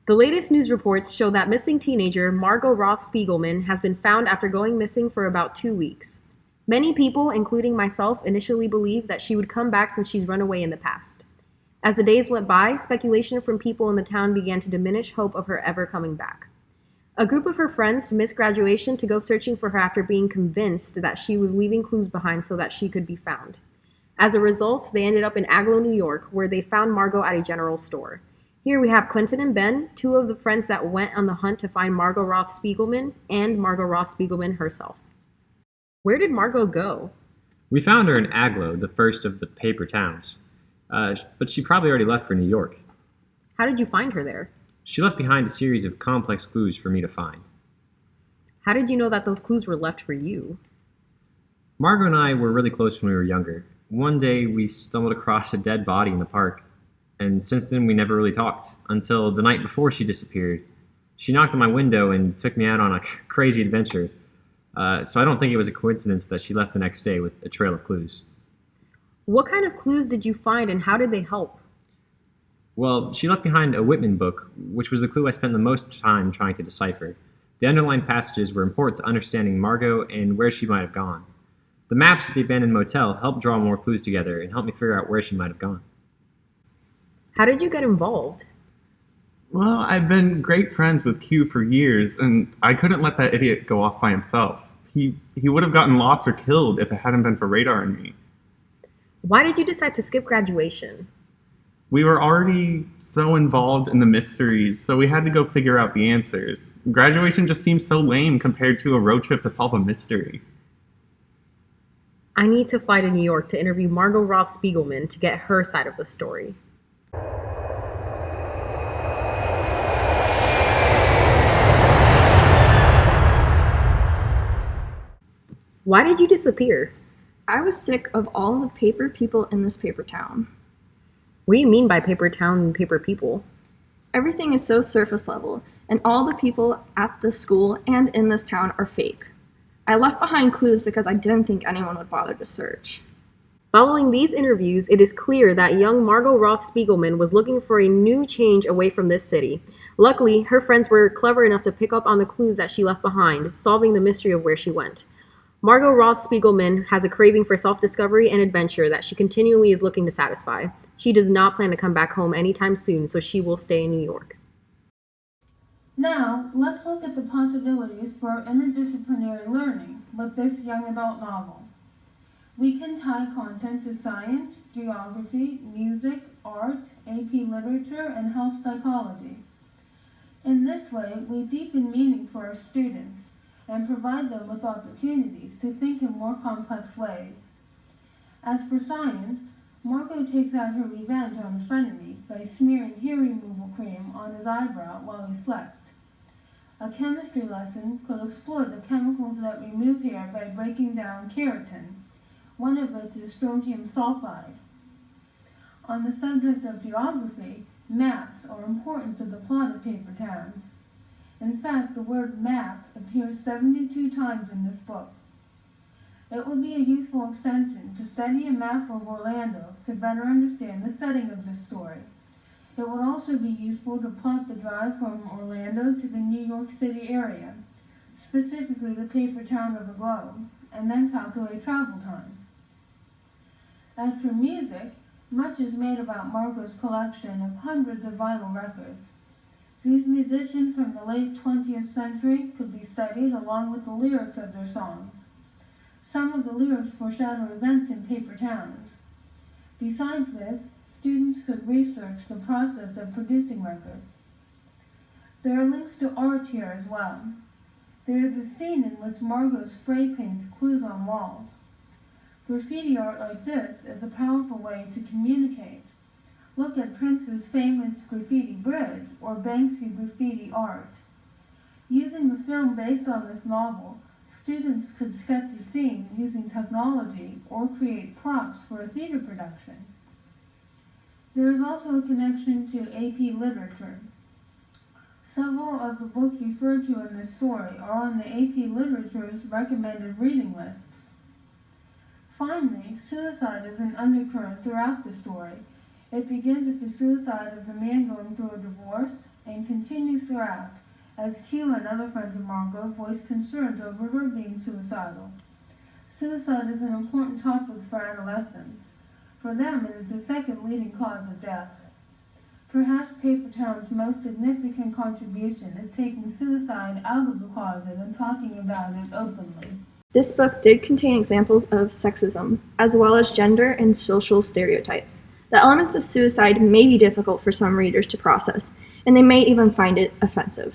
The latest news reports show that missing teenager Margot Roth Spiegelman has been found after going missing for about 2 weeks. Many people, including myself, initially believed that she would come back since she's run away in the past. As the days went by, speculation from people in the town began to diminish hope of her ever coming back. A group of her friends missed graduation to go searching for her after being convinced that she was leaving clues behind so that she could be found. As a result, they ended up in Agloe, New York, where they found Margot at a general store. Here we have Quentin and Ben, two of the friends that went on the hunt to find Margot Roth Spiegelman and Margot Roth Spiegelman herself. Where did Margot go? We found her in Agloe, the first of the paper towns. But she probably already left for New York. How did you find her there? She left behind a series of complex clues for me to find. How did you know that those clues were left for you? Margot and I were really close when we were younger. One day we stumbled across a dead body in the park, and since then we never really talked, until the night before she disappeared. She knocked on my window and took me out on a crazy adventure, so I don't think it was a coincidence that she left the next day with a trail of clues. What kind of clues did you find and how did they help? Well, she left behind a Whitman book, which was the clue I spent the most time trying to decipher. The underlined passages were important to understanding Margot and where she might have gone. The maps at the abandoned motel helped draw more clues together and helped me figure out where she might have gone. How did you get involved? Well, I've been great friends with Q for years, and I couldn't let that idiot go off by himself. He would have gotten lost or killed if it hadn't been for Radar and me. Why did you decide to skip graduation? We were already so involved in the mysteries, so we had to go figure out the answers. Graduation just seems so lame compared to a road trip to solve a mystery. I need to fly to New York to interview Margot Roth Spiegelman to get her side of the story. Why did you disappear? I was sick of all the paper people in this paper town. What do you mean by paper town and paper people? Everything is so surface level, and all the people at the school and in this town are fake. I left behind clues because I didn't think anyone would bother to search. Following these interviews, it is clear that young Margot Roth Spiegelman was looking for a new change away from this city. Luckily, her friends were clever enough to pick up on the clues that she left behind, solving the mystery of where she went. Margot Roth Spiegelman has a craving for self-discovery and adventure that she continually is looking to satisfy. She does not plan to come back home anytime soon, so she will stay in New York. Now, let's look at the possibilities for interdisciplinary learning with this young adult novel. We can tie content to science, geography, music, art, AP literature, and health psychology. In this way, we deepen meaning for our students and provide them with opportunities to think in more complex ways. As for science, Margot takes out her revenge on a frenemy by smearing hair removal cream on his eyebrow while he slept. A chemistry lesson could explore the chemicals that remove hair by breaking down keratin, one of which is strontium sulfide. On the subject of geography, maps are important to the plot of Paper Towns. In fact, the word map appears 72 times in this book. It would be a useful extension to study a map of Orlando to better understand the setting of this story. It would also be useful to plot the drive from Orlando to the New York City area, specifically the paper town of Agloe, and then calculate travel time. As for music, much is made about Margot's collection of hundreds of vinyl records. These musicians from the late 20th century could be studied along with the lyrics of their songs. Some of the lyrics foreshadow events in paper towns. Besides this, students could research the process of producing records. There are links to art here as well. There is a scene in which Margot spray paints clues on walls. Graffiti art like this is a powerful way to communicate. Look at Prince's famous graffiti bridge or Banksy graffiti art. Using the film based on this novel, students could sketch a scene using technology or create props for a theater production. There is also a connection to AP literature. Several of the books referred to in this story are on the AP Literature's recommended reading lists. Finally, suicide is an undercurrent throughout the story. It begins with the suicide of the man going through a divorce, and continues throughout, as Q and other friends of Margot voice concerns over her being suicidal. Suicide is an important topic for adolescents. For them, it is the second leading cause of death. Perhaps Papertown's most significant contribution is taking suicide out of the closet and talking about it openly. This book did contain examples of sexism, as well as gender and social stereotypes. The elements of suicide may be difficult for some readers to process, and they may even find it offensive.